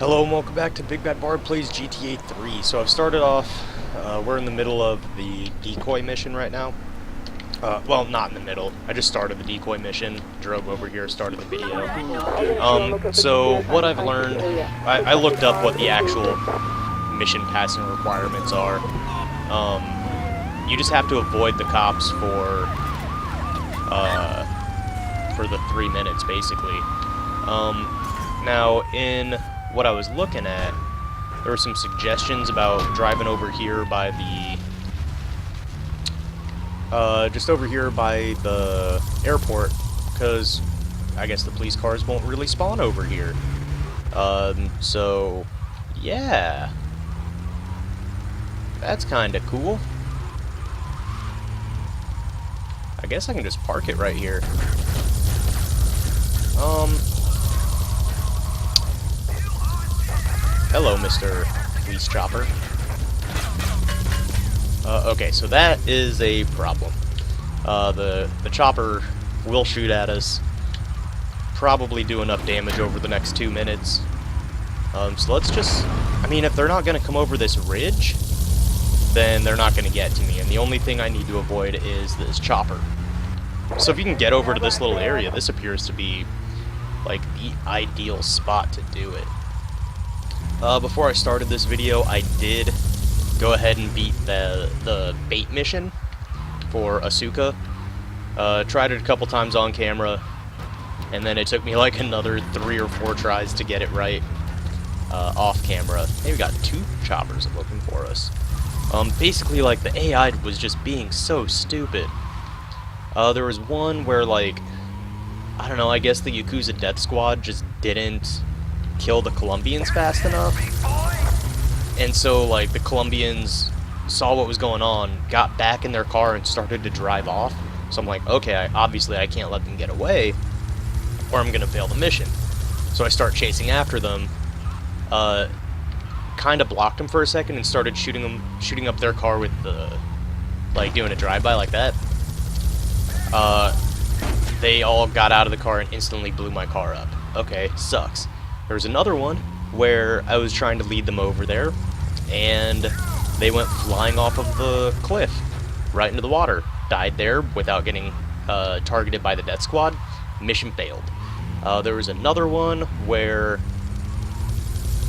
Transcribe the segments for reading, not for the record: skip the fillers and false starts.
Hello and welcome back to Big Bad Bard Plays GTA 3. So I've started off, we're in the middle of the decoy mission right now. Well, not in the middle. I just started the decoy mission, drove over here, started the video. So what I've learned, I looked up what the actual mission passing requirements are. You just have to avoid the cops for the 3 minutes, basically. Now, in what I was looking at, there were some suggestions about driving over here by just over here by the airport, because I guess the police cars won't really spawn over here. So, yeah. That's kinda cool. I guess I can just park it right here. Hello, Mr. Police Chopper. Okay, so that is a problem. The chopper will shoot at us, probably do enough damage over the next 2 minutes. So let's just, I mean, if they're not going to come over this ridge, then they're not going to get to me, and the only thing I need to avoid is this chopper. So if you can get over to this little area, this appears to be, like, the ideal spot to do it. Before I started this video, I did go ahead and beat the bait mission for Asuka. Tried it a couple times on camera, and then it took me like another 3 or 4 tries to get it right off camera. Hey, we got 2 choppers looking for us. Basically, like, the AI was just being so stupid. There was one where, like, I don't know, I guess the Yakuza Death Squad just didn't kill the Colombians fast enough. And so, like, the Colombians saw what was going on, got back in their car, and started to drive off. So I'm like, okay, obviously I can't let them get away, or I'm gonna fail the mission. So I start chasing after them, kind of blocked them for a second, and started shooting up their car with the, like, doing a drive-by like that. They all got out of the car and instantly blew my car up. Okay, sucks. There was another one where I was trying to lead them over there, and they went flying off of the cliff right into the water. Died there without getting targeted by the death squad. Mission failed. There was another one where,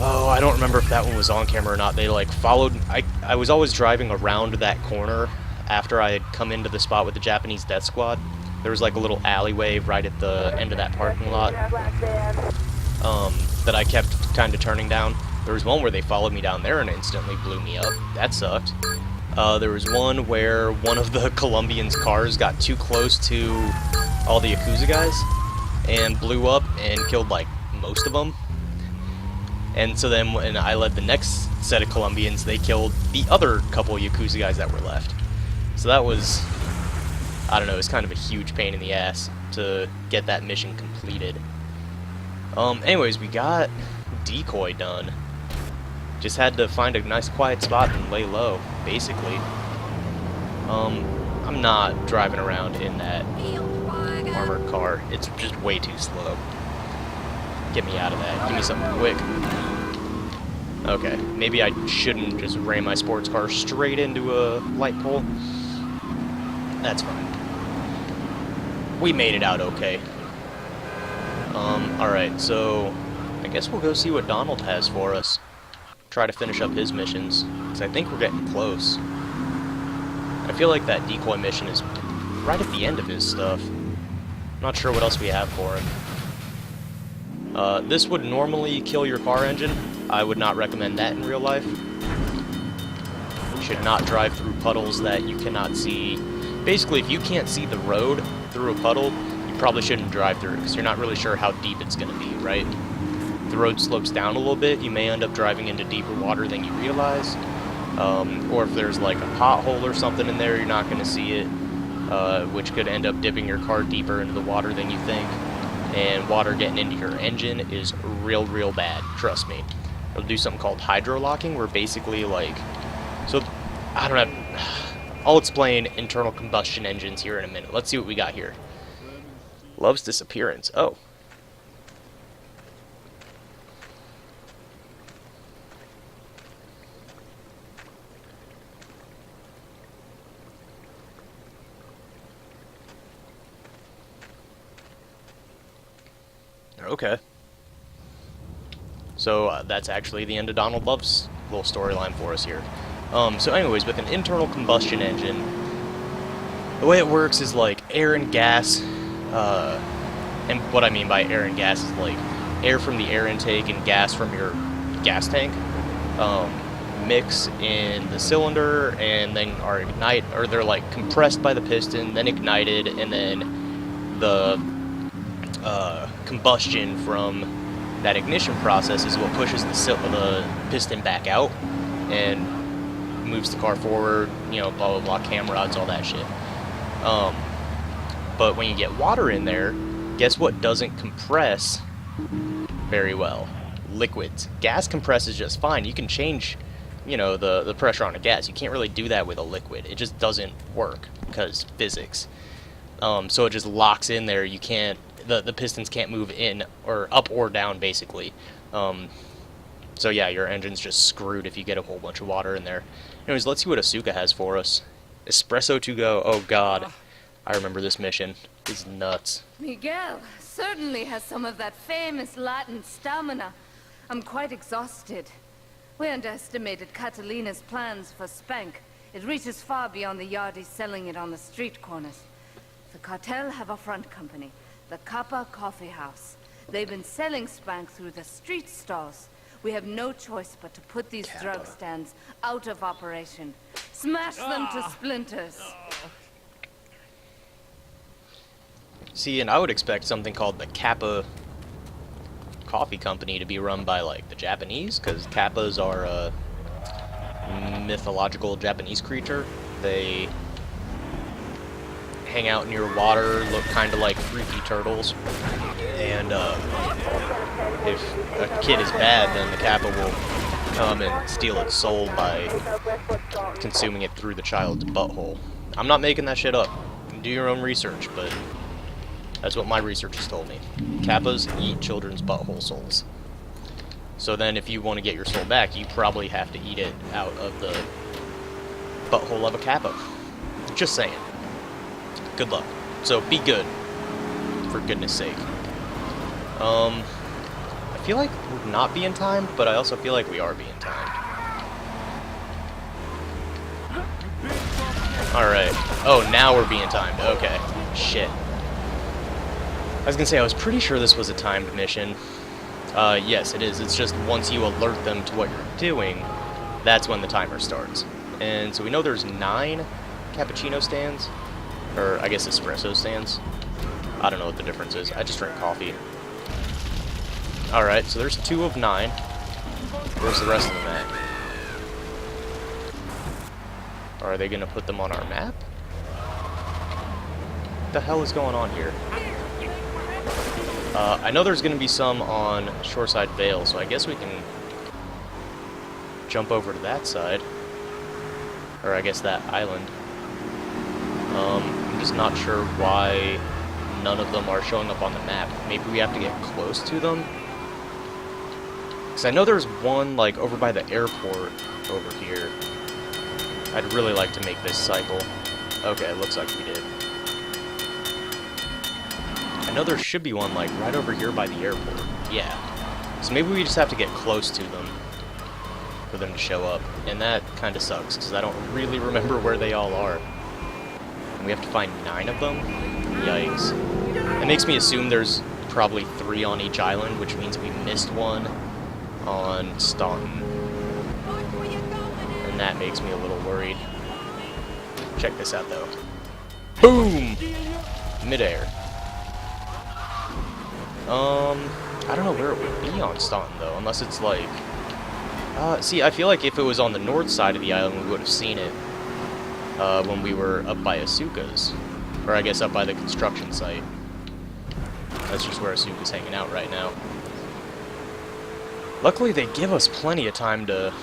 oh, I don't remember if that one was on camera or not. They, like, followed. I was always driving around that corner after I had come into the spot with the Japanese death squad. There was, like, a little alleyway right at the end of that parking lot that I kept kind of turning down. There was one where they followed me down there and instantly blew me up. That sucked. There was one where one of the Colombians' cars got too close to all the Yakuza guys and blew up and killed, like, most of them. And so then when I led the next set of Colombians, they killed the other couple Yakuza guys that were left. So that was, I don't know, it was kind of a huge pain in the ass to get that mission completed. Anyways, we got decoy done. Just had to find a nice quiet spot and lay low, basically. I'm not driving around in that armored car. It's just way too slow. Get me out of that. Give me something quick. Okay, maybe I shouldn't just ram my sports car straight into a light pole. That's fine. We made it out okay. Alright, so I guess we'll go see what Donald has for us. Try to finish up his missions, because I think we're getting close. I feel like that decoy mission is right at the end of his stuff. Not sure what else we have for him. This would normally kill your car engine. I would not recommend that in real life. You should not drive through puddles that you cannot see. Basically, if you can't see the road through a puddle, you probably shouldn't drive through it, because you're not really sure how deep it's going to be, right? If the road slopes down a little bit, you may end up driving into deeper water than you realize. Or if there's like a pothole or something in there, you're not going to see it, which could end up dipping your car deeper into the water than you think. And water getting into your engine is real bad, trust me. It'll do something called hydrolocking, where basically, like, so, I don't know, I'll explain internal combustion engines here in a minute. Let's see what we got here. Love's disappearance. Oh. Okay. So that's actually the end of Donald Love's little storyline for us here. So anyways, with an internal combustion engine, the way it works is like air and gas, and what I mean by air and gas is like air from the air intake and gas from your gas tank, mix in the cylinder and then they're like compressed by the piston, then ignited, and then the combustion from that ignition process is what pushes the piston back out and moves the car forward, you know, blah blah blah, cam rods, all that shit. But when you get water in there, guess what doesn't compress very well? Liquids. Gas compresses just fine. You can change, you know, the pressure on a gas. You can't really do that with a liquid. It just doesn't work because physics. So it just locks in there. You can't, the pistons can't move in or up or down, basically. So yeah, your engine's just screwed if you get a whole bunch of water in there. Anyways, let's see what Asuka has for us. Espresso to go. Oh god, I remember this mission. It's nuts. Miguel certainly has some of that famous Latin stamina. I'm quite exhausted. We underestimated Catalina's plans for Spank. It reaches far beyond the yardies selling it on the street corners. The cartel have a front company, the Kappa Coffee House. They've been selling Spank through the street stalls. We have no choice but to put these drug stands out of operation. Smash them to splinters. See, and I would expect something called the Kappa Coffee Company to be run by, like, the Japanese, because Kappas are a mythological Japanese creature. They hang out near water, look kind of like freaky turtles, and if a kid is bad, then the Kappa will come and steal its soul by consuming it through the child's butthole. I'm not making that shit up. You can do your own research, but that's what my research has told me. Kappas eat children's butthole souls. So then if you want to get your soul back, you probably have to eat it out of the butthole of a Kappa. Just saying. Good luck. So be good. For goodness sake. I feel like we're not being timed, but I also feel like we are being timed. Alright. Oh, now we're being timed. Okay. Shit. I was gonna say, I was pretty sure this was a timed mission. Yes, it is. It's just once you alert them to what you're doing, that's when the timer starts. And so we know there's 9 cappuccino stands. Or, I guess, espresso stands. I don't know what the difference is. I just drink coffee. Alright, so there's 2 of 9. Where's the rest of them at? Are they gonna put them on our map? What the hell is going on here? I know there's gonna be some on Shoreside Vale, so I guess we can jump over to that side. Or I guess that island. I'm just not sure why none of them are showing up on the map. Maybe we have to get close to them? Because I know there's one, like, over by the airport over here. I'd really like to make this cycle. Okay, looks like we did. I know there should be one, like, right over here by the airport. Yeah. So maybe we just have to get close to them for them to show up. And that kind of sucks, because I don't really remember where they all are. We have to find 9 of them? Yikes. That makes me assume there's probably 3 on each island, which means we missed one on Staunton. And that makes me a little worried. Check this out, though. Boom! Midair. I don't know where it would be on Staunton, though, unless it's like... see, I feel like if it was on the north side of the island, we would have seen it. When we were up by Asuka's. Or I guess up by the construction site. That's just where Asuka's hanging out right now. Luckily they give us plenty of time to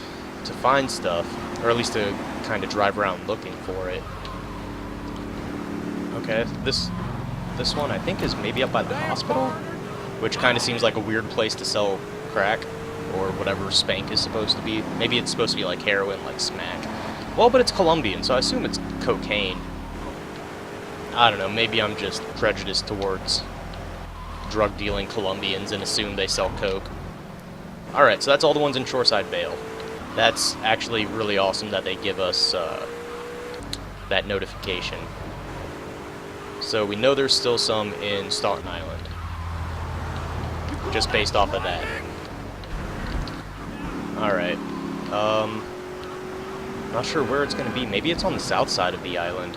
find stuff. Or at least to kind of drive around looking for it. Okay, this one I think is maybe up by the hospital? Which kind of seems like a weird place to sell crack. Or whatever Spank is supposed to be. Maybe it's supposed to be like heroin, like smack. Well, but it's Colombian, so I assume it's cocaine. I don't know, maybe I'm just prejudiced towards drug-dealing Colombians and assume they sell coke. Alright, so that's all the ones in Shoreside Vale. That's actually really awesome that they give us that notification. So we know there's still some in Staten Island, just based off of that. Alright, not sure where it's going to be. Maybe it's on the south side of the island.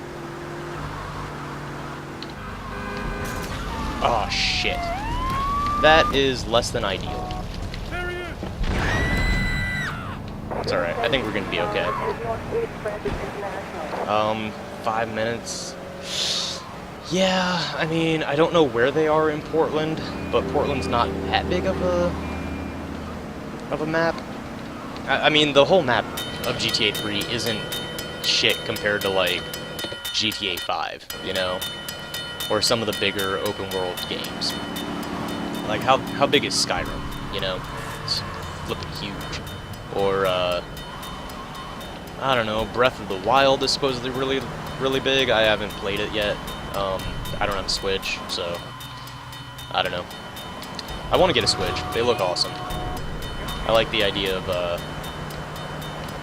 Oh shit. That is less than ideal. It's alright, I think we're gonna be okay. 5 minutes. Yeah, I mean, I don't know where they are in Portland, but Portland's not that big of a map. I mean, the whole map of GTA 3 isn't shit compared to, like, GTA 5, you know? Or some of the bigger open world games. Like, how big is Skyrim, you know? It's flipping huge. Or, I don't know, Breath of the Wild is supposedly really big. I haven't played it yet. I don't have a Switch, so I don't know. I want to get a Switch. They look awesome. I like the idea of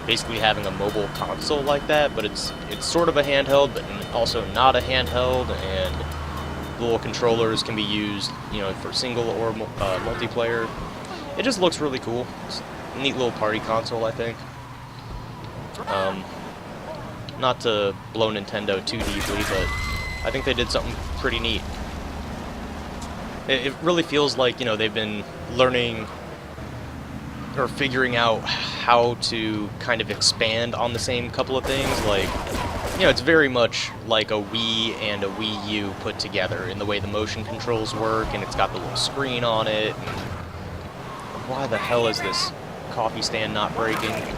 basically having a mobile console like that, but it's sort of a handheld, but also not a handheld, and the little controllers can be used, you know, for single or multiplayer. It just looks really cool. It's a neat little party console, I think. Not to blow Nintendo too deeply, but I think they did something pretty neat. It really feels like, you know, they've been learning or figuring out how to kind of expand on the same couple of things. Like, you know, it's very much like a Wii and a Wii U put together in the way the motion controls work, and it's got the little screen on it. And why the hell is this coffee stand not breaking?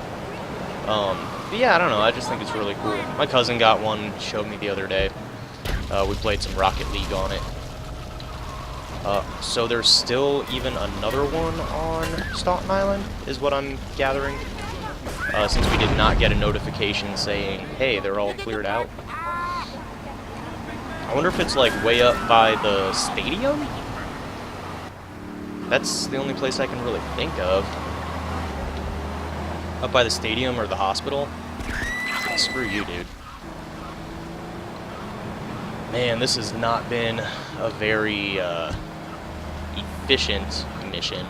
But yeah, I don't know, I just think it's really cool. My cousin got one, showed me the other day. We played some Rocket League on it. So there's still even another one on Staten Island, is what I'm gathering. Since we did not get a notification saying, hey, they're all cleared out. I wonder if it's like way up by the stadium? That's the only place I can really think of. Up by the stadium or the hospital? Screw you, dude. Man, this has not been a very efficient mission.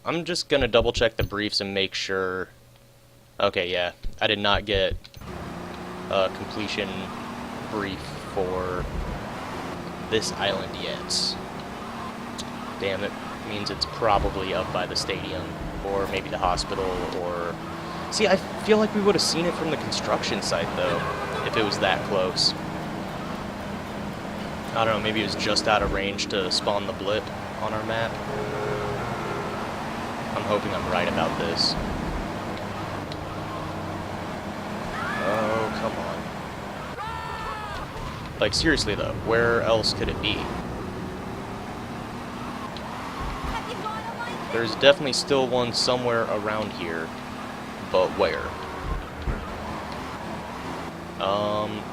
I'm just gonna double check the briefs and make sure. Okay, yeah, I did not get a completion brief for this island yet. Damn, it means it's probably up by the stadium, or maybe the hospital, or... See, I feel like we would have seen it from the construction site, though, if it was that close. I don't know, maybe it was just out of range to spawn the blip on our map. I'm hoping I'm right about this. Oh, come on. Like, seriously, though, where else could it be? There's definitely still one somewhere around here, but where?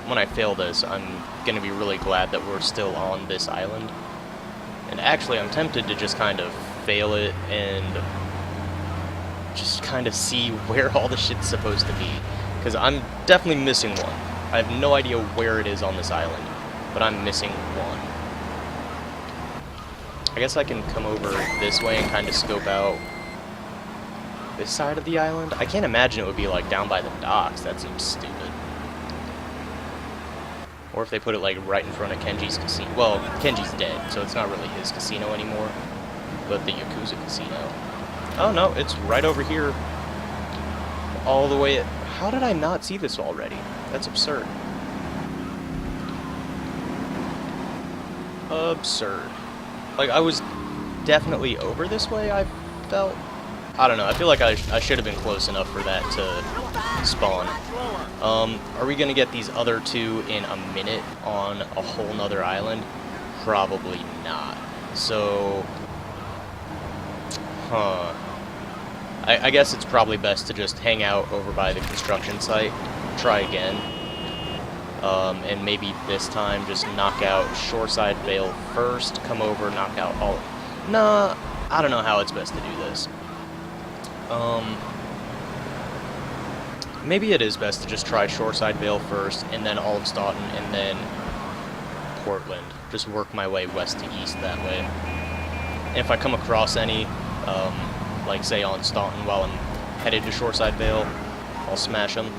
When I fail this, I'm gonna be really glad that we're still on this island. And actually, I'm tempted to just kind of fail it and just kind of see where all the shit's supposed to be. Because I'm definitely missing one. I have no idea where it is on this island, but I'm missing one. I guess I can come over this way and kind of scope out this side of the island. I can't imagine it would be like down by the docks. That seems stupid. Or if they put it like right in front of Kenji's casino. Well, Kenji's dead, so it's not really his casino anymore, but the Yakuza casino. Oh no, it's right over here. All the way. How did I not see this already? That's absurd. Absurd. Like, I was definitely over this way, I felt. I don't know, I feel like I should have been close enough for that to spawn. Are we gonna get these other two in a minute on a whole nother island? Probably not. So, I guess it's probably best to just hang out over by the construction site, try again. and maybe this time just knock out Shoreside Vale first, come over, knock out all... Nah, I don't know how it's best to do this. Maybe it is best to just try Shoreside Vale first, and then all of Staunton, and then Portland. Just work my way west to east that way. And if I come across any, like say on Staunton while I'm headed to Shoreside Vale, I'll smash them.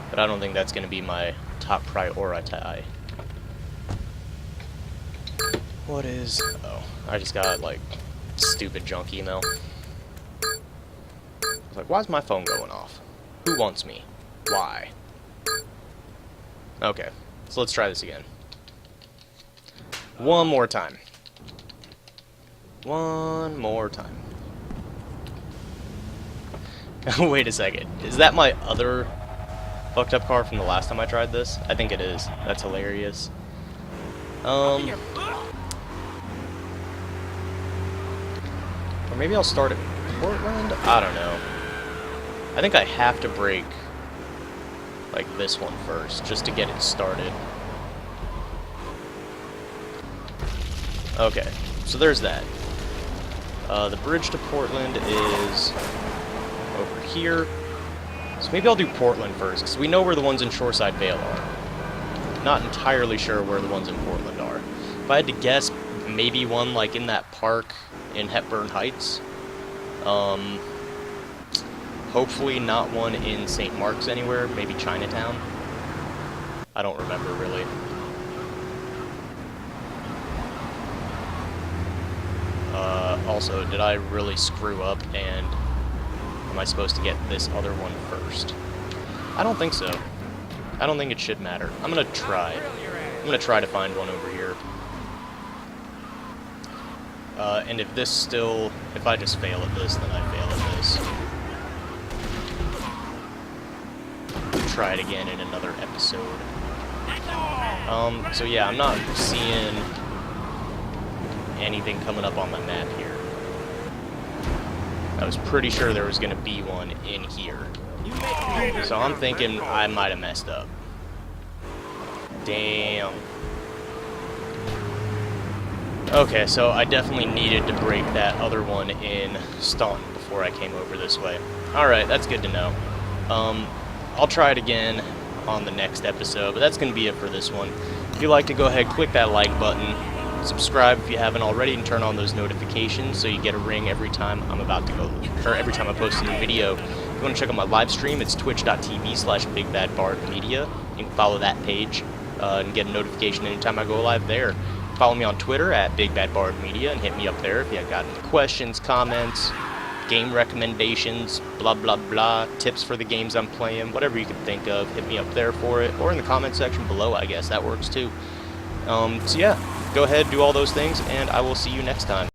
But I don't think that's going to be my top priority. What is... Oh, I just got, like, stupid junk email. I was like, why is my phone going off? Who wants me? Why? Okay, so let's try this again. One more time. One more time. Wait a second. Is that my other fucked up car from the last time I tried this? I think it is. That's hilarious. Or maybe I'll start at Portland? I don't know. I think I have to break, like, this one first, just to get it started. Okay, so there's that. The bridge to Portland is over here. So maybe I'll do Portland first, because we know where the ones in Shoreside Vale are. Not entirely sure where the ones in Portland are. If I had to guess, maybe one, like, in that park in Hepburn Heights. Hopefully not one in St. Mark's anywhere, maybe Chinatown. I don't remember, really. Also, did I really screw up, and am I supposed to get this other one first? I don't think so. I don't think it should matter. I'm gonna try. I'm gonna try to find one over here. And if this still... If I just fail at this, then I fail at this. Try it again in another episode. So yeah, I'm not seeing anything coming up on my map here. I was pretty sure there was going to be one in here. So I'm thinking I might have messed up. Damn. Okay, so I definitely needed to break that other one in Staunton before I came over this way. Alright, that's good to know. I'll try it again on the next episode, but that's going to be it for this one. If you'd like to go ahead, click that like button, subscribe if you haven't already, and turn on those notifications so you get a ring every time I'm about to go, or every time I post a new video. If you want to check out my live stream, it's twitch.tv/BigBadBardMedia. You can follow that page and get a notification anytime I go live there. Follow me on Twitter at BigBadBardMedia and hit me up there if you got any questions, comments, game recommendations, blah blah blah, tips for the games I'm playing, whatever you can think of, hit me up there for it, or in the comment section below, I guess that works too. So yeah, go ahead, do all those things, and I will see you next time.